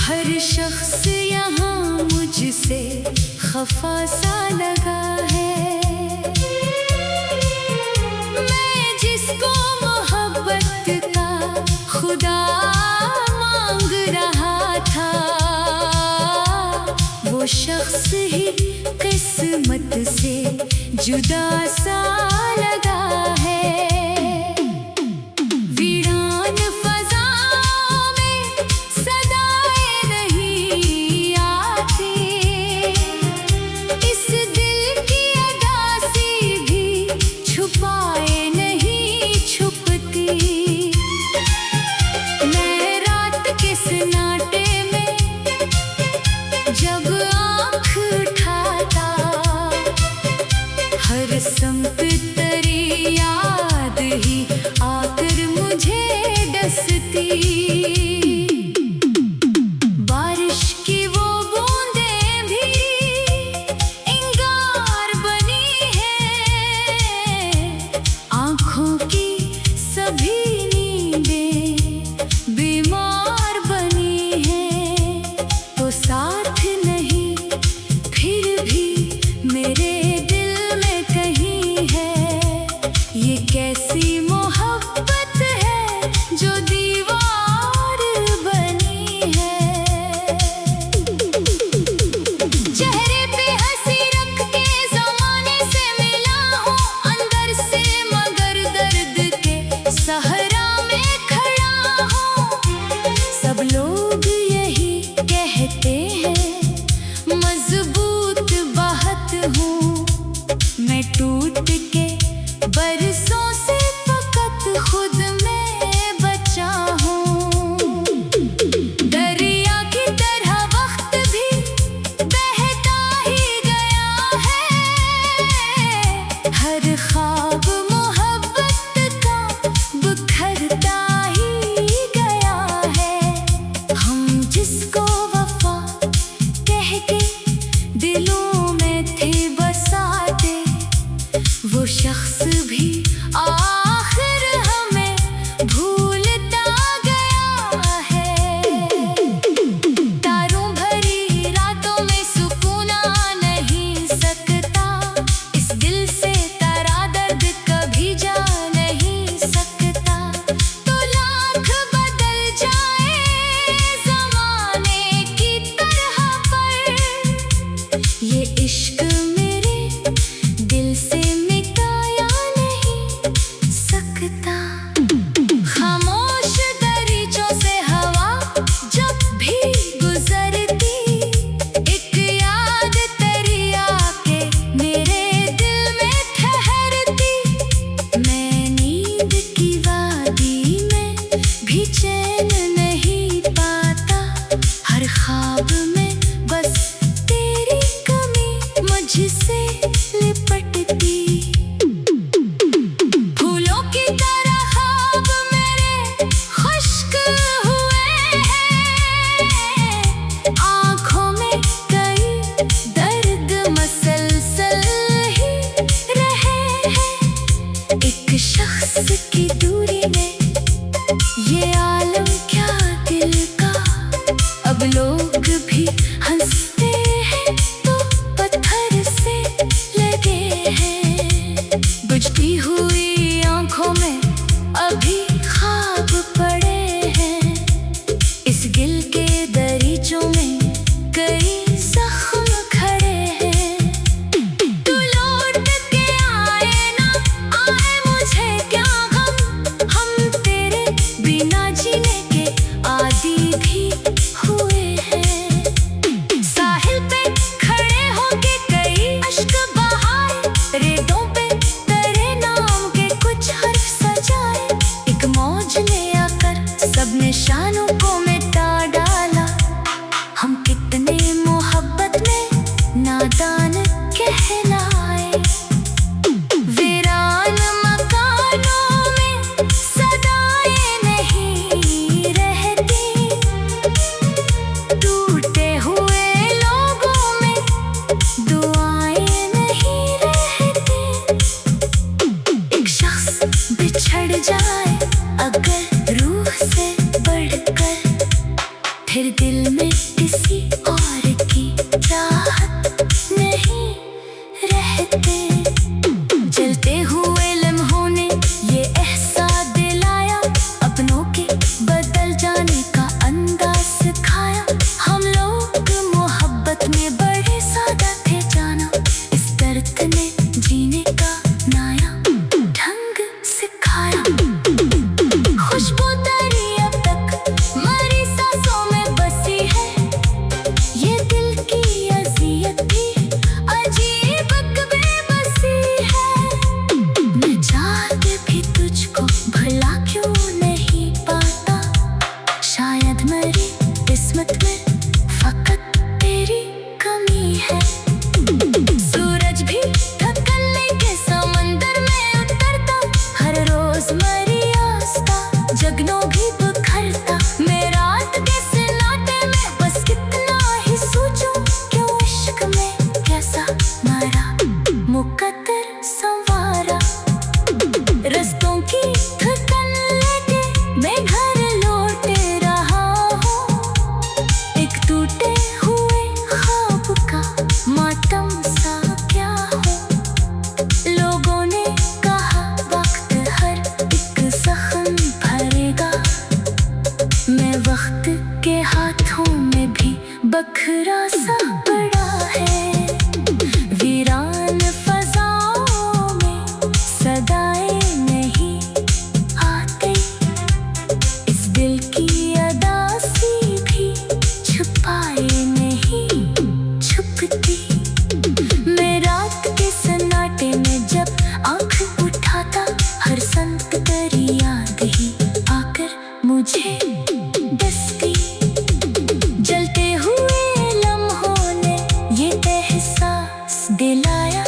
हर शख्स यहाँ मुझसे खफा सा लगा है। मैं जिसको मोहब्बत का खुदा मांग रहा था, वो शख्स ही किस्मत से जुदा सा लगा है। संत तेरी याद ही आकर मुझे डसती। बारिश की वो बूंदें भी इंगार बनी है। आँखों की सभी नींदें बीमार बनी है। तो साथ नहीं फिर भी मेरे ये कैसी मोहब्बत है जो दीवार बनी है। चेहरे पे हंसी रख के ज़माने से मिला हूँ अंदर से, मगर दर्द के सहरा में खड़ा हूँ। सब लोग यही कहते हैं मजबूत बात हूँ। मैं टूट के बरसों से फकत खुद में बचा हूँ। दरिया की तरह वक्त भी बहता ही गया है। हर ख्वाब मोहब्बत का बिखरता ही गया है। हम जिसको वफा कह के दिलों में थे बसाते, वो शख्स भी आखिर हमें भूलता गया है। तारों भरी रातों में सुकून आ नहीं सकता, इस दिल से तारा दर्द कभी जा नहीं सकता। तो लाख बदल जाए ज़माने की तरह, पर ये इश्क मेरे दिल से खामोश दरीचों से हवा जब भी गुजरती, एक याद तेरी आके मेरे दिल में ठहरती। मैं नींद की वादी में भी चैन नहीं पाता, हर ख्वाब में बस तेरी कमी मुझसे लिपटती। एक शख्स की दूरी में ये आलम क्या दिल का। अब लोग भी हंसते हैं तो पत्थर से लगे हैं। बुझती हुई आँखों में अभी ख्वाब पड़े हैं। इस गिल के दरीचों में कई जख्म खड़े हैं। तू लौट के आए ना आए मुझे क्या गम, हम तेरे बिना जीने के आदी भी हुए हैं। दिल में किसी और की चाहत नहीं रहते। जलते हुए लम्हों ने ये एहसास दिलाया, अपनों के बदल जाने का अंदाज सिखाया। हम लोग मोहब्बत में बड़े सादा थे जाना, इस दर्द ने जीने का नया ढंग सिखाया। खुशबू तेरी अब तक मरी सांसों में बसी है, ये दिल की अज़ियत भी अजीब बेबसी है। मैं चाहत भी तुझको भला क्यों नहीं पाता, शायद मेरी किस्मत में फकत तेरी कमी है। सूरज भी थकने के समंदर में उतरता, हर रोज मरी आस्था जगनों भी बिखरता। मैं रात के सन्नाटे में बस कितना ही सोचूं, क्यों इश्क में कैसा मरा मुकद्दर संवारा। रस्तों की थकन लेके मैं घर लौट रहा हूँ, एक टूटे हुए ख्वाब का मातम सा क्या हूँ। लोगों ने कहा वक्त हर एक जख्म भरेगा, मैं वक्त के हाथों में भी बखरा सा पड़ा है। वीरान फज़ाओं में सदाएं नहीं आती, इस दिल की अदासी भी छुपाए नहीं छुपती। मैं रात के सन्नाटे में जब आँख उठाता, हर संत तेरी याद ही आकर मुझे डसती। जलते हुए लम्हों ने ये एहसास दिलाया,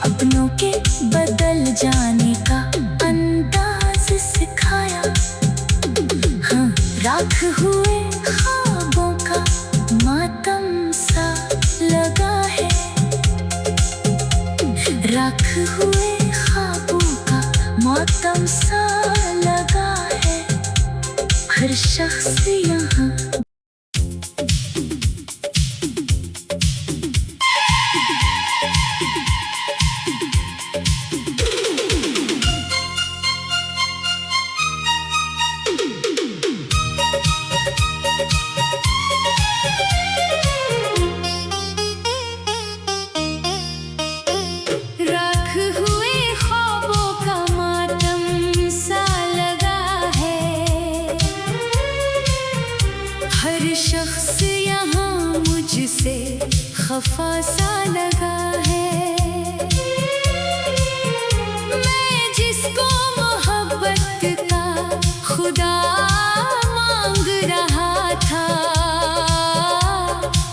अपनों के बदल जाने का अंदाज सिखाया। हाँ, राख हुए ख्वाबों का मातम सा लगा है, राख हुए ख्वाबों का मातम सा लगा है। हर शख्स यहाँ राख हुए ख्वाबों का मातम सा लगा है। हर शख्स यहाँ मुझसे खफा सा लगा है। मैं जिसको मोहब्बत का खुदा मांग रहा था,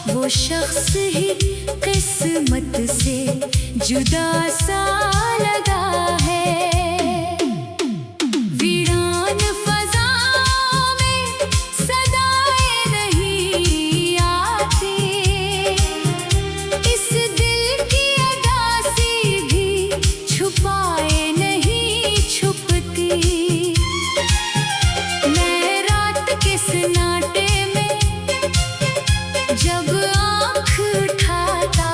वो शख्स ही किस्मत से जुदा सा लगा है। वीरान फज़ाओं में सदाएं नहीं आती, इस दिल की अदासी भी छुपाए नहीं छुपती। मैं रात के सन्नाटे में जब आँख उठाता,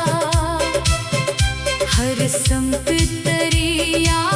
हर संत तेरी याद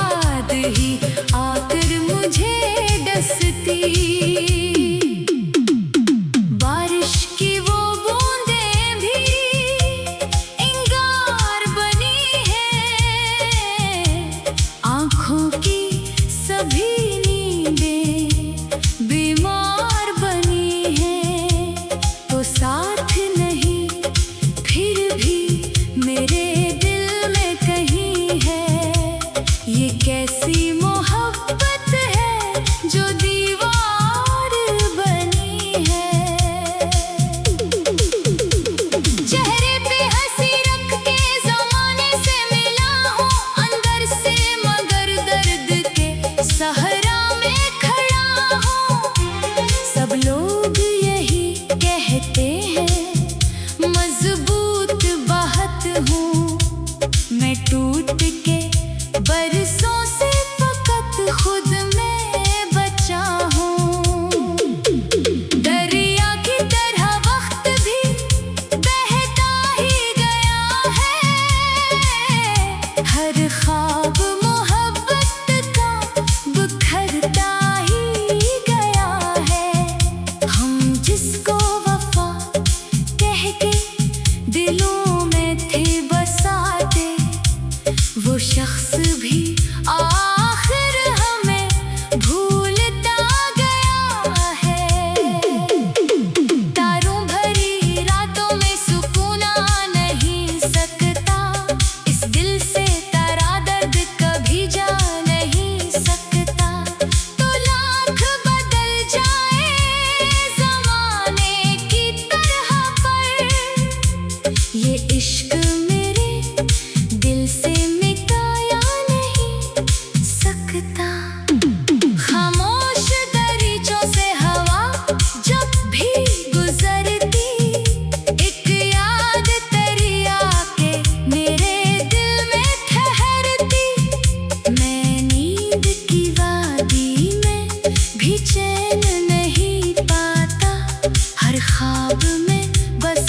ख्वाब में बस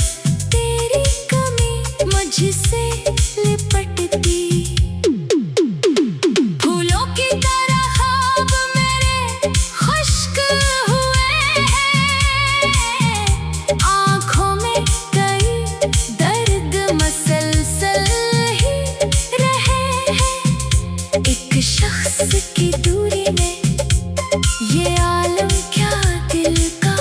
तेरी कमी मुझसे लिपटती। फूलों की तरह ख्वाब मेरे खुश्क हुए हैं, आँखों में कई दर्द मसलसल ही रहे हैं। एक शख्स की दूरी में ये आलम क्या दिल का,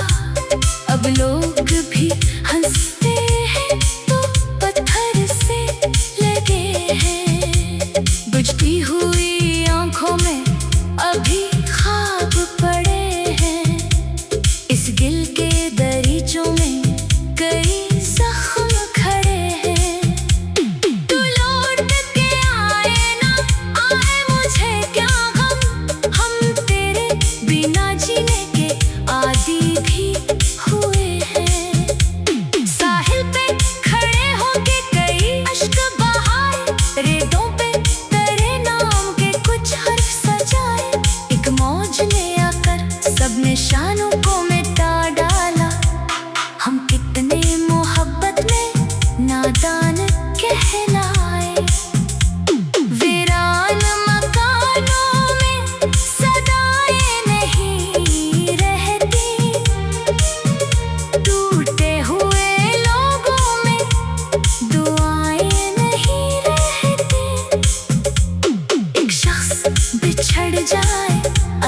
अब लोग भी हंसते हैं तो पत्थर से लगे हैं। बुझती हुई आंखों में अभी ख्वाब पड़े हैं, इस दिल के दरीचों में कई जख्म खड़े हैं। तू लौट के आए ना आए मुझे क्या गम, हम तेरे बिना जीने के आदी भी हुए हैं। साहिल पे खड़े होके कई अश्क बहाए, रेतों पे तेरे नाम के कुछ हर्फ सजाए। एक मौज ने आकर सब निशानों को मिटा डाला, हम कितने मोहब्बत में नादान कहलाए। वीरान मकानों में सदाएं नहीं रहती, टूटे हुए लोगों में दुआएं नहीं रहती। एक शख्स बिछड़ जाए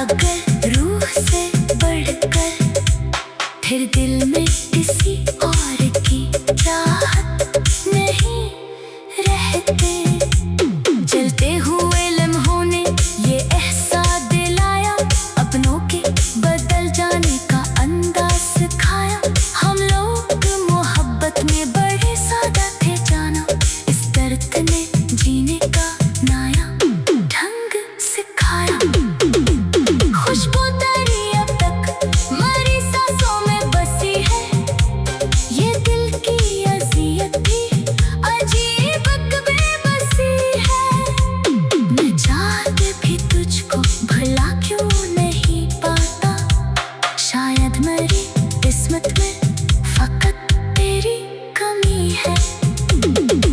अगर रूह से बढ़कर, फिर दिल में किसी और की चाहत नहीं रहते। जलते हुए लम्हों ने ये एहसास दिलाया, अपनों के बदल जाने का अंदाज सिखाया। हम लोग मोहब्बत में बड़े सादा थे जाना, इस दर्द ने जीने का नया ढंग सिखाया। खुशबू तेरी अब तक मरी सांसों में बसी है, ये दिल की अज़ियत भी अजीब बेबसी है। मैं चाहते भी तुझको भला क्यों नहीं पाता, शायद मेरी किस्मत में फकत तेरी कमी है।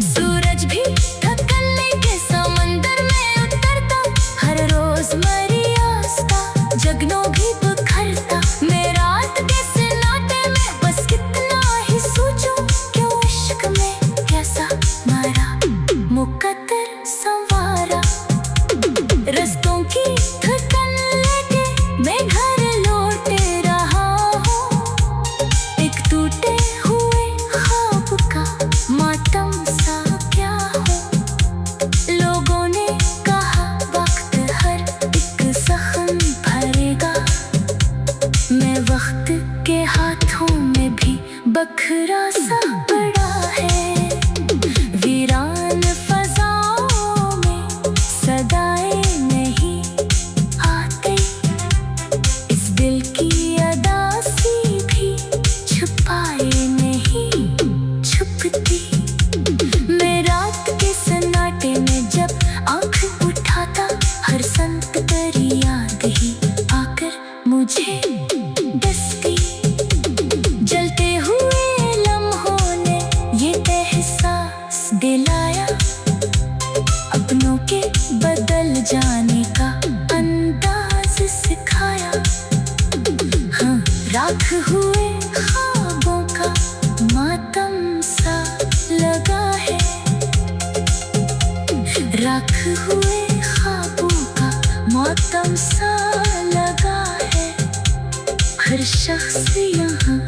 सूरज भी थकने के समंदर में उतरता, हर रोज मरी आस्था जगनों भी बिखरता। मैं रात के सन्नाटे में बस कितना ही सोचूं, क्यों इश्क में कैसा मरा मुकद्दर संवारा। रस्तों की थकन लेके मैं घर लौट रहा हूँ, एक टूटे हुए ख्वाब का मातम सा क्या हूँ। लोगों ने कहा वक्त हर एक जख्म भरेगा, मैं वक्त के हाथों में भी बखरा सा पड़ा है। वीरान फजाओं में सदाएं नहीं आती, इस दिल की अदासी भी छुपाए नहीं छुपती। मैं रात के सन्नाटे में जब आँख उठाता, हर संत तेरी याद ही आकर मुझे डसती। जलते हुए लम्हों ने ये एहसास दिलाया, अपनों के बदल जाने का अंदाज सिखाया। हाँ, राख हुए ख्वाबों का मातम सा लगा है, राख हुए ख्वाबों का मातम सा लगा है। हर शख्स यहाँ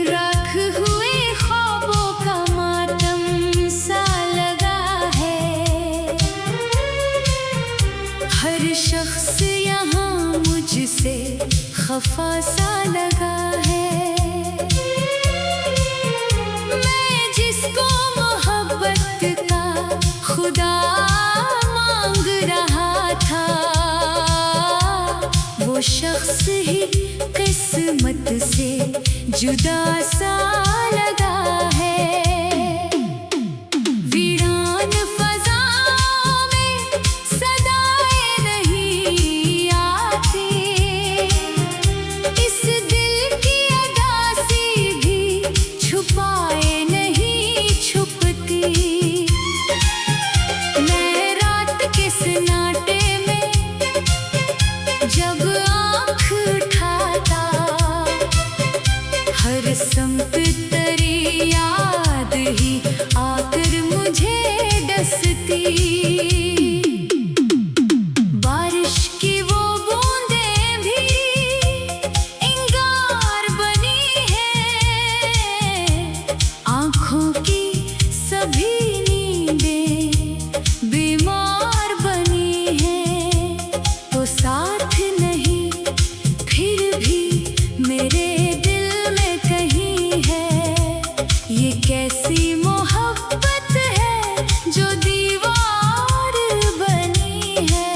राख हुए ख्वाबों का मातम सा लगा है। हर शख्स यहाँ मुझसे खफा सा लगा है। मैं जिसको मोहब्बत का खुदा मांग रहा था, शख्स ही किस्मत से जुदा सा लगा है। वीरान फज़ाओं में सदाएं नहीं आती, इस दिल की अदासी भी छुपाए नहीं छुपती। मैं रात के सन्नाटे में जब आँख उठाता, हर संत तेरी याद ही आकर मुझे डसती। बारिश की वो बूंदें भी इंगार बनी है, आँखों की सभी नींदें बीमार बनी है। तो साथ नहीं फिर भी मेरे दिल में कहीं है, ये कैसी मोहब्बत है जो दीवार बनी है।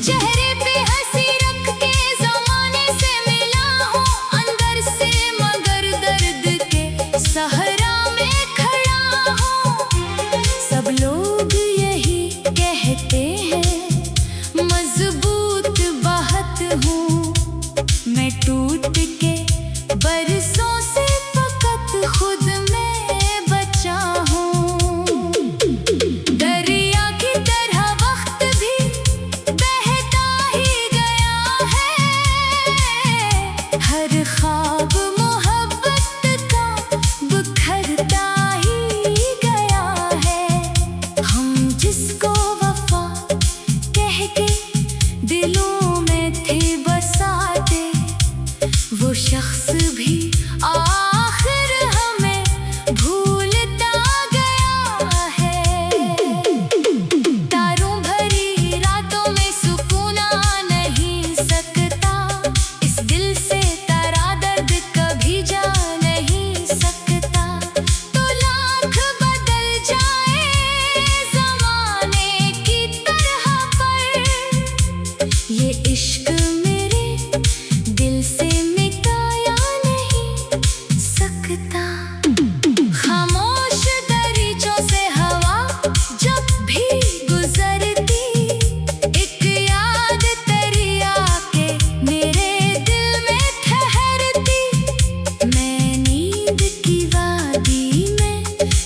चेहरे पे हंसी रख के ज़माने से मिला हूँ अंदर से, मगर दर्द के सहरा में खड़ा हूँ। सब लोग यही कहते हैं मजबूत बात हूँ, मैं टूट के बरसों से फकत खुद में बचा हूँ। दरिया की तरह वक्त भी बहता ही गया है, हर ख्वाब मोहब्बत का बिखरता ही गया है। हम जिसको वफा कह के दिलों में थे बसाते, वो शख्स भी आखिर हमें भूलता गया है। तारों भरी रातों में सुकून आ नहीं सकता, इस दिल से तारा दर्द कभी जा नहीं सकता। तो लाख बदल जाए ज़माने की तरह, पर ये इश्क मेरे दिल से मिटाया नहीं सकता। खामोश दरीचों से हवा जब भी गुजरती, एक याद तेरी आके मेरे दिल में ठहरती। मैं नींद की वादी में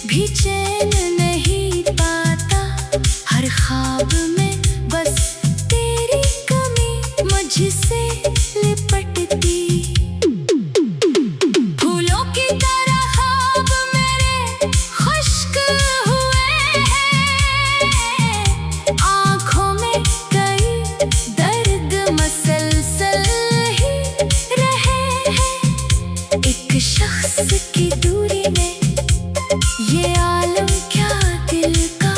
भी चैन नहीं पाता, हर ख्वाब में बस तेरी कमी मुझसे लिपटती। फूलों की तरह ख्वाब मेरे खुश्क हुए हैं, आँखों में कई दर्द मसलसल ही रहे हैं। एक शख्स की दूरी में ये आलम क्या दिल का,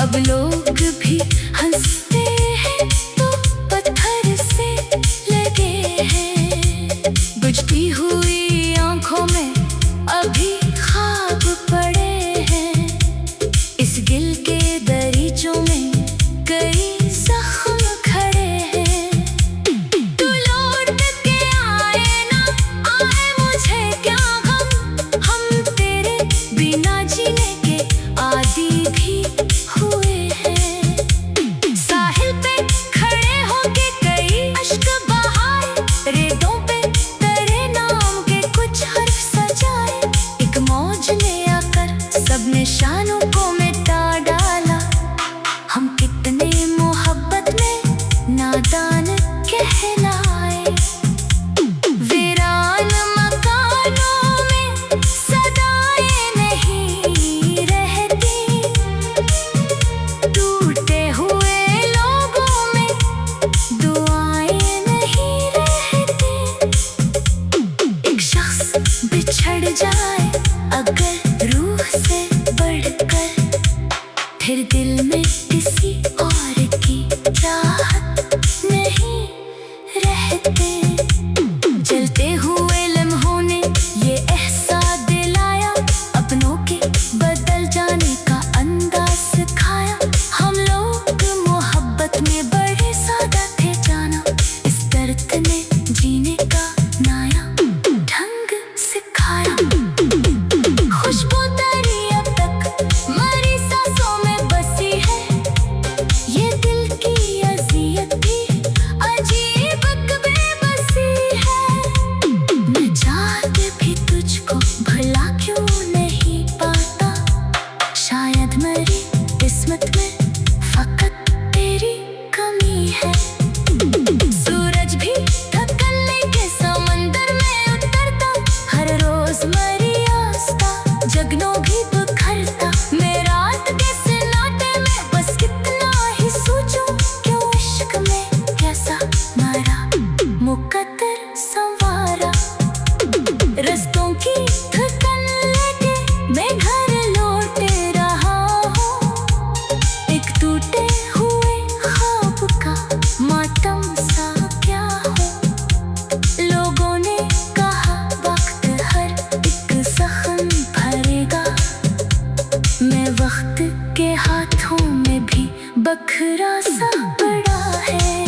अब लोग भी हंसते हैं तो पत्थर से लगे हैं। बुझती हुई आँखों में अभी ख्वाब पड़े हैं, इस गिल के दरीचों में कई जख्म खड़े हैं। तू लौट के आए ना आए मुझे क्या गम, हम तेरे बिना जीने के आदी भी हुए हैं। साहिल पे खड़े होके कई अश्क बहाए, रेतों पे तेरे नाम के कुछ हर्फ सजाए। एक मौज ने आकर सब निशानों को मिटा डाला, हम कितने सा पड़ा है।